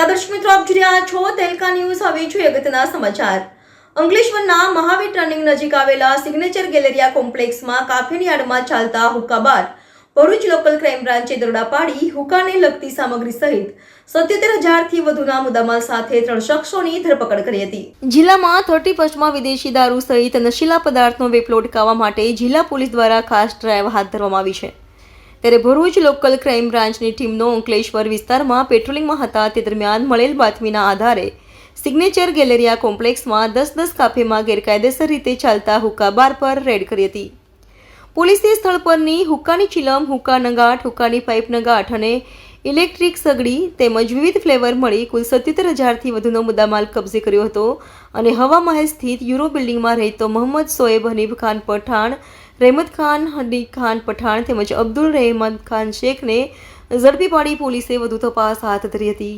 નમસ્કાર દર્શક મિત્રો, આપ જોઈ રહ્યા છો તેલકા ન્યૂઝ. હવે જોઈએ અગત્યના સમાચાર. અંકલેશ્વરના મહાવીર ટર્નિંગ નજીક આવેલા સિગ્નેચર ગેલેરિયા કોમ્પ્લેક્સમાં કાફેની આડમાં ચાલતા હુક્કા બાર ભરૂચ લોકલ ક્રાઇમ બ્રાન્ચે દરોડા પાડી હુક્કાને લગતી સામગ્રી સહિત 77,000થી વધુના મુદ્દામાલ સાથે 3 શખ્સોની ધરપકડ કરી હતી. જિલ્લામાં 31માં વિદેશી દારૂ સહિત નશીલા પદાર્થનો વેપલો અટકાવવા માટે જિલ્લા પોલીસ દ્વારા ખાસ ડ્રાઈવ હાથ ધરવામાં આવી છે. ત્યારે ભરૂચ લોકલ ક્રાઇમ બ્રાન્ચની ટીમનો અંકલેશ્વર વિસ્તારમાં પેટ્રોલિંગમાં હતા તે દરમિયાન મળેલ બાતમીના આધારે સિગ્નેચર ગેલેરિયા કોમ્પ્લેક્સમાં 10-10 કાફેમાં ગેરકાયદેસર રીતે ચાલતા હુક્કા બાર પર રેડ કરી હતી. પોલીસે સ્થળ પરની હુક્કાની ચિલમ, હુક્કા નગાટ, હુક્કાની પાઇપ નગાટ અને ઇલેક્ટ્રિક સગડી તેમજ વિવિધ ફ્લેવર મળી કુલ 77,000થી વધુનો મુદ્દામાલ કબજે કર્યો હતો અને હવા મહેલ સ્થિત યુરો બિલ્ડિંગમાં રહેતો મોહમ્મદ સોએબ હનીફ ખાન પઠાણ, રહેમત ખાન હની ખાન પઠાણ તેમજ અબ્દુલ રહેમત ખાન શેખને ઝડપી પાડી પોલીસે વધુ તપાસ હાથ ધરી હતી.